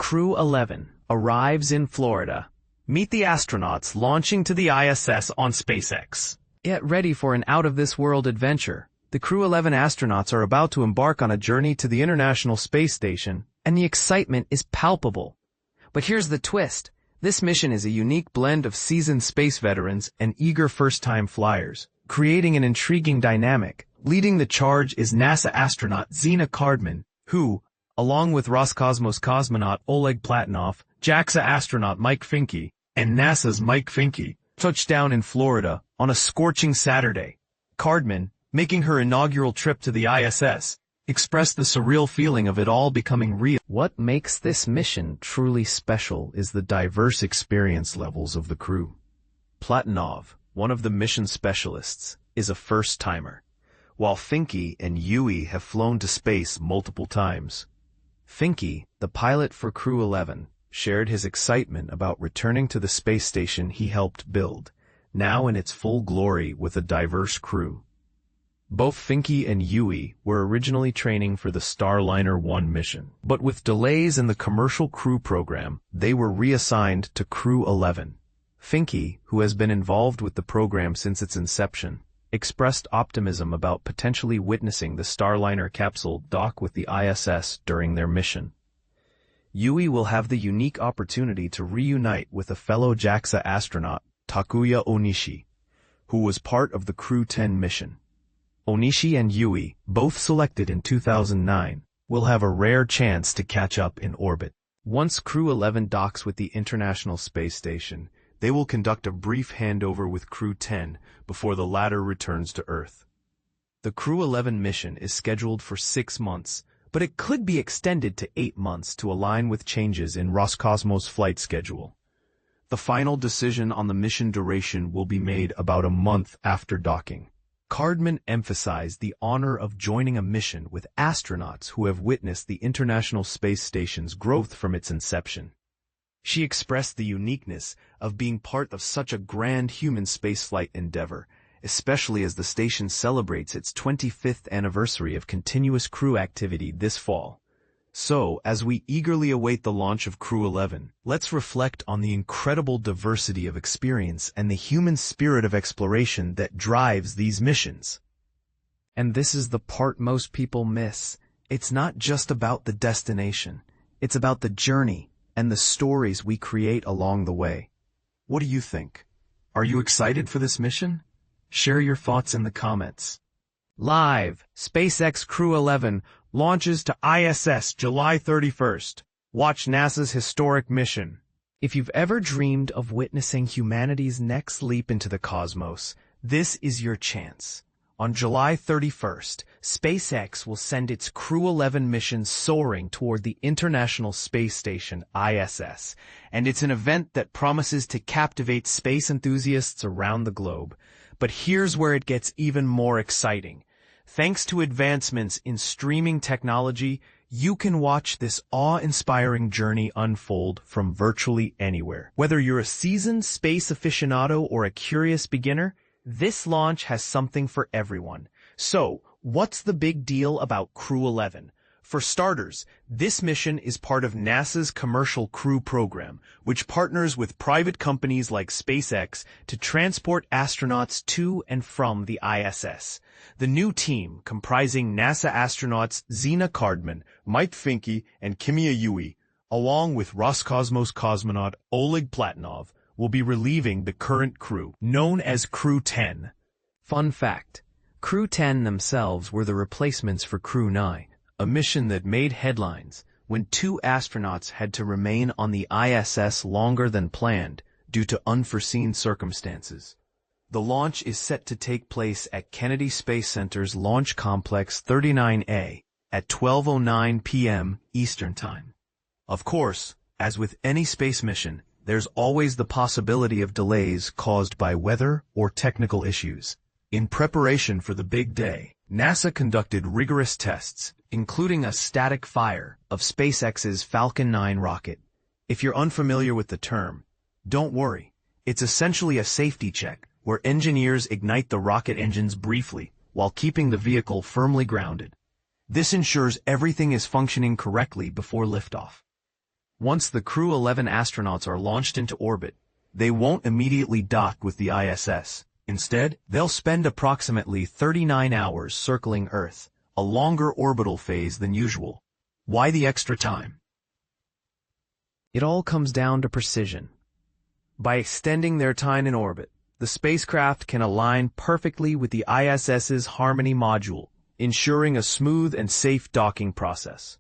Crew-11 arrives in Florida. Meet the astronauts launching to the ISS on SpaceX. Get ready for an out-of-this-world adventure. The Crew-11 astronauts are about to embark on a journey to the International Space Station, and the excitement is palpable. But here's the twist. This mission is a unique blend of seasoned space veterans and eager first-time flyers, creating an intriguing dynamic. Leading the charge is NASA astronaut Zena Cardman, who, along with Roscosmos cosmonaut Oleg Platonov, JAXA astronaut Mike Fincke, and NASA's Mike Fincke, touched down in Florida on a scorching Saturday. Cardman, making her inaugural trip to the ISS, expressed the surreal feeling of it all becoming real. What makes this mission truly special is the diverse experience levels of the crew. Platonov, one of the mission specialists, is a first-timer, while Fincke and Yui have flown to space multiple times. Fincke, the pilot for Crew-11, shared his excitement about returning to the space station he helped build, now in its full glory with a diverse crew. Both Fincke and Yui were originally training for the Starliner 1 mission, but with delays in the commercial crew program, they were reassigned to Crew-11. Fincke, who has been involved with the program since its inception, expressed optimism about potentially witnessing the Starliner capsule dock with the ISS during their mission. Yui will have the unique opportunity to reunite with a fellow JAXA astronaut, Takuya Onishi, who was part of the Crew-10 mission. Onishi and Yui, both selected in 2009, will have a rare chance to catch up in orbit. Once Crew-11 docks with the International Space Station, they will conduct a brief handover with Crew-10 before the latter returns to Earth. The Crew-11 mission is scheduled for 6 months, but it could be extended to 8 months to align with changes in Roscosmos' flight schedule. The final decision on the mission duration will be made about a month after docking. Cardman emphasized the honor of joining a mission with astronauts who have witnessed the International Space Station's growth from its inception. She expressed the uniqueness of being part of such a grand human spaceflight endeavor, especially as the station celebrates its 25th anniversary of continuous crew activity this fall. So, as we eagerly await the launch of Crew-11, let's reflect on the incredible diversity of experience and the human spirit of exploration that drives these missions. And this is the part most people miss. It's not just about the destination. It's about the journey and the stories we create along the way. What do you think? Are you excited for this mission? Share your thoughts in the comments. Live, SpaceX Crew-11 launches to ISS July 31st. Watch NASA's historic mission. If you've ever dreamed of witnessing humanity's next leap into the cosmos, this is your chance. On July 31st, SpaceX will send its Crew-11 mission soaring toward the International Space Station, ISS, and it's an event that promises to captivate space enthusiasts around the globe. But here's where it gets even more exciting. Thanks to advancements in streaming technology, you can watch this awe-inspiring journey unfold from virtually anywhere. Whether you're a seasoned space aficionado or a curious beginner, this launch has something for everyone. So, what's the big deal about Crew-11? For starters, this mission is part of NASA's Commercial Crew program, which partners with private companies like SpaceX to transport astronauts to and from the ISS. The new team, comprising NASA astronauts Zena Cardman, Mike Fincke, and Kimiya Yui, along with Roscosmos cosmonaut Oleg Platonov, will be relieving the current crew, known as Crew-10. Fun fact, Crew-10 themselves were the replacements for Crew-9, a mission that made headlines when 2 astronauts had to remain on the ISS longer than planned due to unforeseen circumstances. The launch is set to take place at Kennedy Space Center's Launch Complex 39A at 12:09 p.m. Eastern Time. Of course, as with any space mission, there's always the possibility of delays caused by weather or technical issues. In preparation for the big day, NASA conducted rigorous tests, including a static fire of SpaceX's Falcon 9 rocket. If you're unfamiliar with the term, don't worry. It's essentially a safety check where engineers ignite the rocket engines briefly while keeping the vehicle firmly grounded. This ensures everything is functioning correctly before liftoff. Once the Crew-11 astronauts are launched into orbit, they won't immediately dock with the ISS. Instead, they'll spend approximately 39 hours circling Earth, a longer orbital phase than usual. Why the extra time? It all comes down to precision. By extending their time in orbit, the spacecraft can align perfectly with the ISS's Harmony module, ensuring a smooth and safe docking process.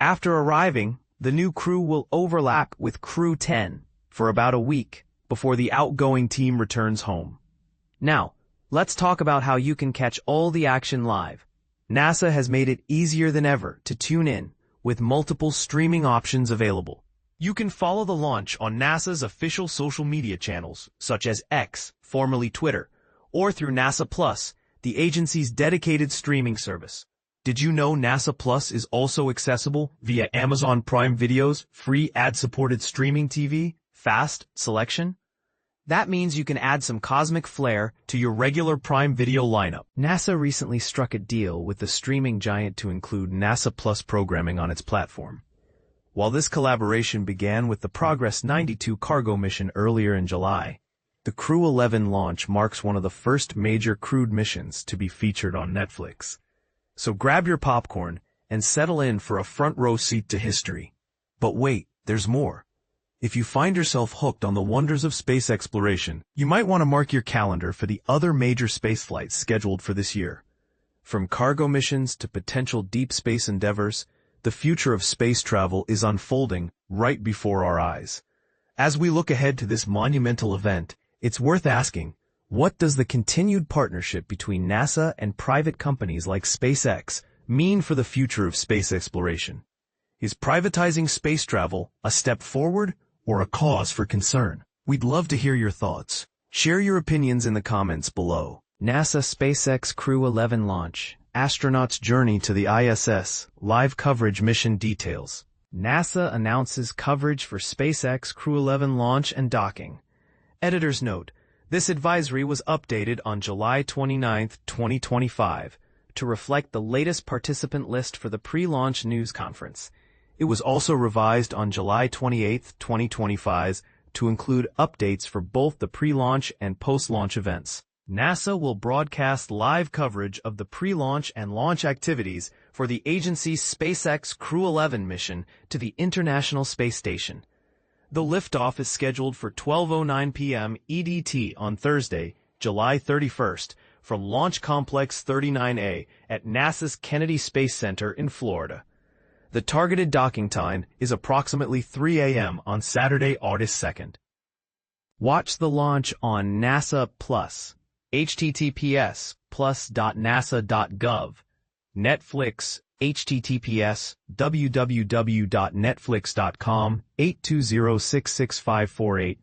After arriving, the new crew will overlap with Crew-10 for about a week before the outgoing team returns home. Now, let's talk about how you can catch all the action live. NASA has made it easier than ever to tune in, with multiple streaming options available. You can follow the launch on NASA's official social media channels, such as X, formerly Twitter, or through NASA Plus, the agency's dedicated streaming service. Did you know NASA Plus is also accessible via Amazon Prime Video's free ad-supported streaming TV, FAST selection? That means you can add some cosmic flair to your regular Prime Video lineup. NASA recently struck a deal with the streaming giant to include NASA Plus programming on its platform. While this collaboration began with the Progress 92 cargo mission earlier in July, the Crew-11 launch marks one of the first major crewed missions to be featured on Netflix. So grab your popcorn and settle in for a front-row seat to history. But wait, there's more. If you find yourself hooked on the wonders of space exploration, you might want to mark your calendar for the other major space flights scheduled for this year. From cargo missions to potential deep space endeavors, the future of space travel is unfolding right before our eyes. As we look ahead to this monumental event, it's worth asking, what does the continued partnership between NASA and private companies like SpaceX mean for the future of space exploration? Is privatizing space travel a step forward or a cause for concern? We'd love to hear your thoughts. Share your opinions in the comments below. NASA SpaceX Crew-11 launch. Astronauts journey to the ISS. Live coverage mission details. NASA announces coverage for SpaceX Crew-11 launch and docking. Editor's note: this advisory was updated on July 29, 2025, to reflect the latest participant list for the pre-launch news conference. It was also revised on July 28, 2025, to include updates for both the pre-launch and post-launch events. NASA will broadcast live coverage of the pre-launch and launch activities for the agency's SpaceX Crew-11 mission to the International Space Station. The liftoff is scheduled for 12:09 p.m. EDT on Thursday, July 31st, from Launch Complex 39A at NASA's Kennedy Space Center in Florida. The targeted docking time is approximately 3 a.m. on Saturday, August 2nd. Watch the launch on NASA Plus, https://plus.nasa.gov, Netflix, https://www.netflix.com, 820665548,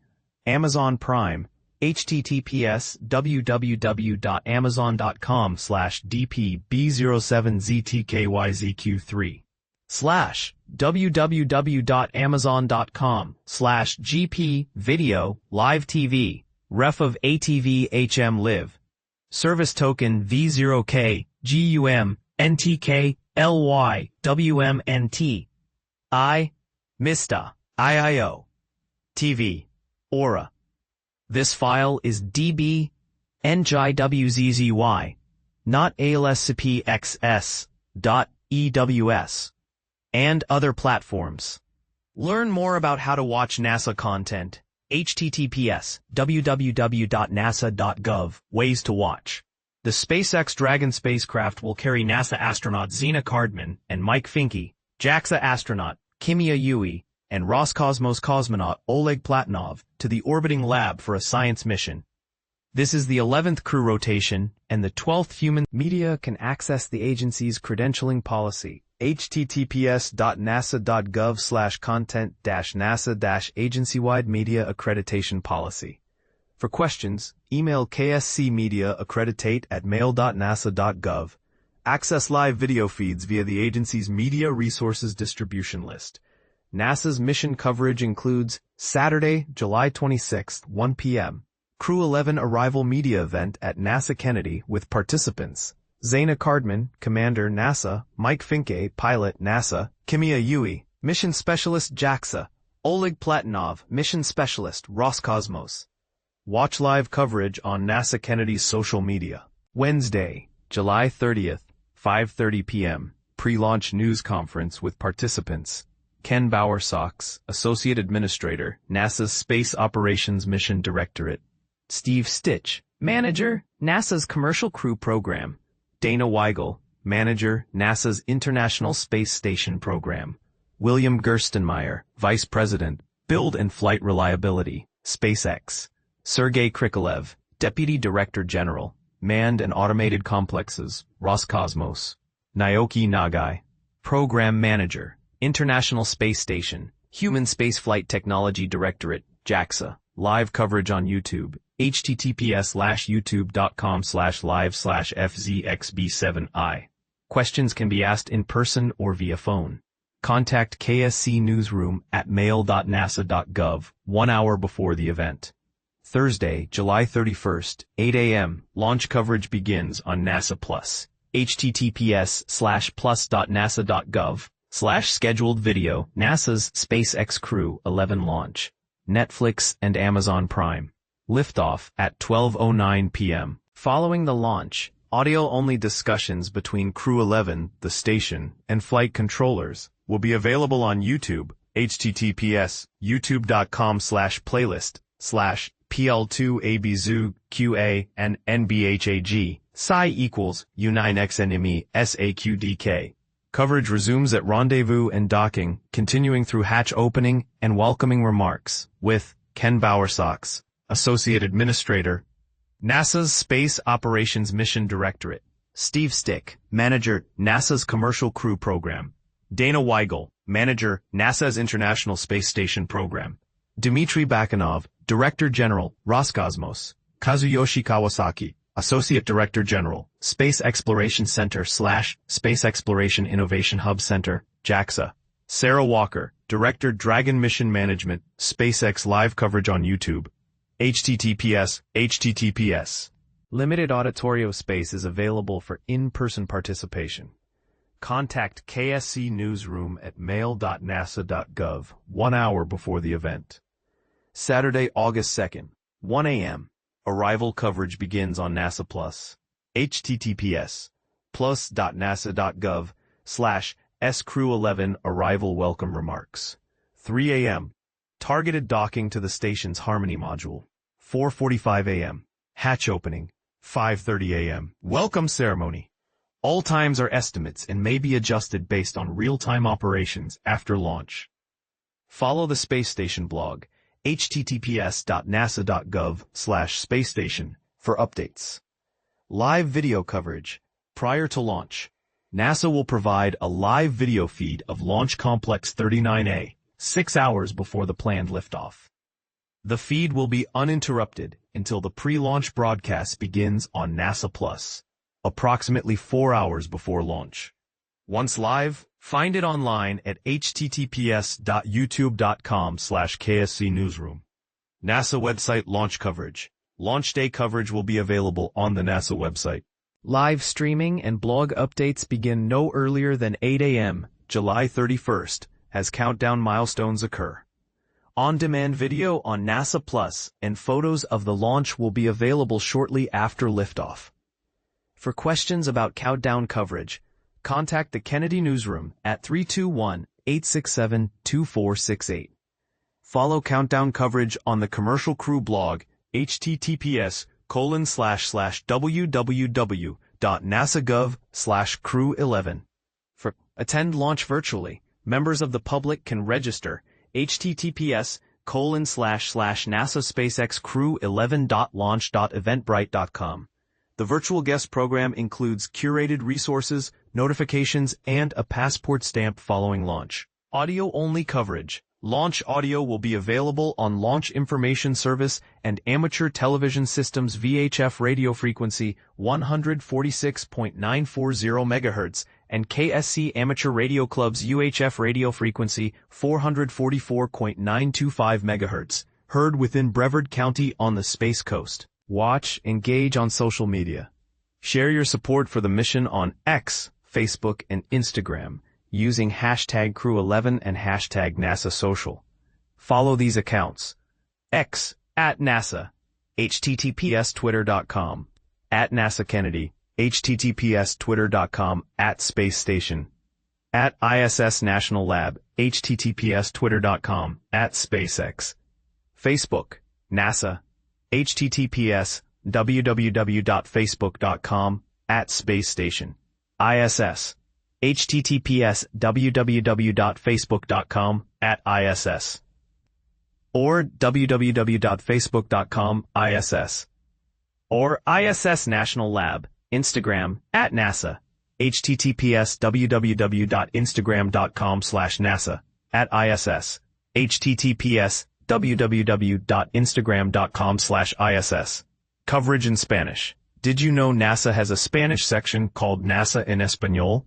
Amazon Prime, https://www.amazon.com/dpb07ztkyzq3, /www.amazon.com/GP Video Live TV Ref of ATV HM Live Service Token V0K GUM NTK LY WMNT I MISTA IIO TV Aura. This file is DB NJWZZY, not ALSCPXS.EWS, and other platforms. Learn more about how to watch NASA content. https://www.nasa.gov Ways to watch. The SpaceX Dragon spacecraft will carry NASA astronaut Zena Cardman and Mike Fincke, JAXA astronaut Kimiya Yui, and Roscosmos cosmonaut Oleg Platonov to the orbiting lab for a science mission. This is the 11th crew rotation and the 12th human. Media can access the agency's credentialing policy. https://content-nasa-agency-wide media accreditation policy. For questions, email kscmediaaccreditate@mail.nasa.gov. Access live video feeds via the agency's Media Resources Distribution List. NASA's mission coverage includes Saturday, July 26, 1 p.m., Crew-11 arrival media event at NASA Kennedy with participants Zena Cardman, Commander NASA, Mike Fincke, Pilot NASA, Kimiya Yui, Mission Specialist JAXA, Oleg Platonov, Mission Specialist Roscosmos. Watch live coverage on NASA Kennedy's social media. Wednesday, July 30th, 5:30 p.m., pre-launch news conference with participants. Ken Bowersox, Associate Administrator, NASA's Space Operations Mission Directorate. Steve Stitch, Manager, NASA's Commercial Crew Program. Dana Weigel, Manager, NASA's International Space Station Program. William Gerstenmaier, Vice President, Build and Flight Reliability, SpaceX. Sergei Krikalev, Deputy Director General, Manned and Automated Complexes, Roscosmos. Naoki Nagai, Program Manager, International Space Station, Human Spaceflight Technology Directorate, JAXA. Live coverage on YouTube, https:/youtube.com/live/fzxb7i. Questions can be asked in person or via phone. Contact KSC Newsroom at mail.nasa.gov 1 hour before the event. Thursday, July 31st, 8 a.m., launch coverage begins on NASA Plus. https:/plus.nasa.gov/scheduled video, NASA's SpaceX Crew-11 launch. Netflix and Amazon Prime. Liftoff at 12:09 p.m. Following the launch, audio-only discussions between Crew-11, the station, and flight controllers will be available on YouTube, https://playlist/pl2abzooqa and nbhag, psi equals U9xnme saqdk. Coverage resumes at rendezvous and docking, continuing through hatch opening and welcoming remarks, with Ken Bowersox, Associate Administrator, NASA's Space Operations Mission Directorate. Steve Stick, Manager, NASA's Commercial Crew Program. Dana Weigel, Manager, NASA's International Space Station Program. Dmitry Bakanov, Director General, Roscosmos. Kazuyoshi Kawasaki, Associate Director General, Space Exploration Center / Space Exploration Innovation Hub Center, JAXA. Sarah Walker, Director Dragon Mission Management, SpaceX. Live coverage on YouTube. https://. Limited auditorio space is available for in-person participation. Contact KSC Newsroom at mail.nasa.gov 1 hour before the event. Saturday, August 2nd, 1 a.m. Arrival coverage begins on NASA Plus. https://plus.nasa.gov/SCrew-11 arrival welcome remarks. 3 a.m. Targeted docking to the station's Harmony module. 4:45 a.m. Hatch opening. 5:30 a.m. Welcome ceremony. All times are estimates and may be adjusted based on real-time operations after launch. Follow the Space Station blog, https://nasa.gov/spacestation, for updates. Live video coverage. Prior to launch, NASA will provide a live video feed of Launch Complex 39A, 6 hours before the planned liftoff. The feed will be uninterrupted until the pre-launch broadcast begins on NASA Plus, approximately 4 hours before launch. Once live, find it online at https://youtube.com/KSC Newsroom. NASA website launch coverage. Launch day coverage will be available on the NASA website. Live streaming and blog updates begin no earlier than 8 a.m., July 31st, as countdown milestones occur. On-demand video on NASA Plus and photos of the launch will be available shortly after liftoff. For questions about countdown coverage, contact the Kennedy Newsroom at 321-867-2468. Follow countdown coverage on the Commercial Crew blog, https://www.nasa.gov/crew11. For attend launch virtually, members of the public can register https://NASA SpaceX Crew-11.launch.eventbrite.com. The virtual guest program includes curated resources, notifications, and a passport stamp following launch. Audio-only coverage. Launch audio will be available on Launch Information Service and Amateur Television Systems VHF radio frequency 146.940 MHz and KSC Amateur Radio Club's UHF radio frequency 444.925 MHz, heard within Brevard County on the Space Coast. Watch, engage on social media. Share your support for the mission on X, Facebook, and Instagram. using hashtag Crew11 and hashtag NASA Social. Follow these accounts. X, @NASA, https twitter.com, @NASA Kennedy, https twitter.com, @Space Station, @ISS National Lab, https twitter.com, @SpaceX. Facebook, NASA, https www.facebook.com, @Space Station. ISS, https www.facebook.com, @ISS. Or www.facebook.com, ISS. Or ISS National Lab, Instagram, @NASA, https www.instagram.com/NASA, @ISS, https www.instagram.com/ISS. Coverage in Spanish. Did you know NASA has a Spanish section called NASA en Español?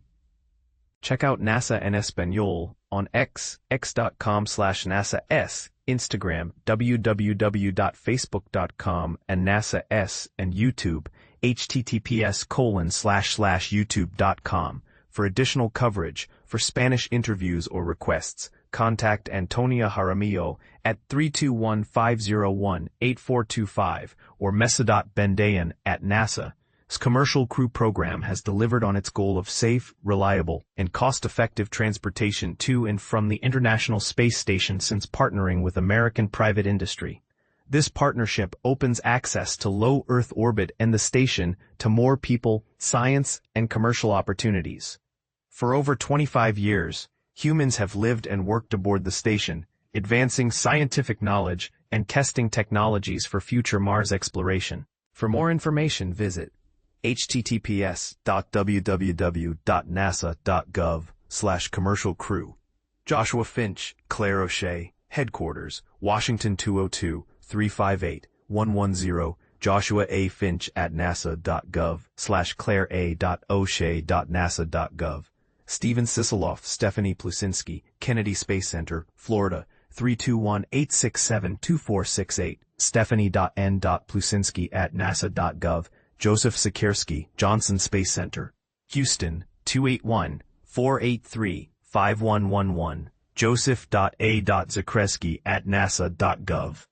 Check out NASA en Español on x.com/NASA-S, Instagram, www.facebook.com, and NASA-S, and YouTube, https://youtube.com. For additional coverage, for Spanish interviews or requests, contact Antonia Jaramillo at 321-501-8425 or Mesadot Bendayan at NASA. Its commercial crew program has delivered on its goal of safe, reliable, and cost-effective transportation to and from the International Space Station since partnering with American private industry. This partnership opens access to low Earth orbit and the station to more people, science, and commercial opportunities. For over 25 years, humans have lived and worked aboard the station, advancing scientific knowledge and testing technologies for future Mars exploration. For more information, visit https://www.nasa.gov/commercial crew. Joshua Finch, Claire O'Shea, Headquarters, Washington 202-358-110, Joshua A. Finch @nasa.gov/clairea.o'shea.nasa.gov. Steven Sisiloff, Stephanie Plusinski, Kennedy Space Center, Florida, 321-867-2468, stephanie.n.plusinski @nasa.gov. Joseph Sikorsky, Johnson Space Center, Houston, 281-483-5111, joseph.a.zakreski @nasa.gov.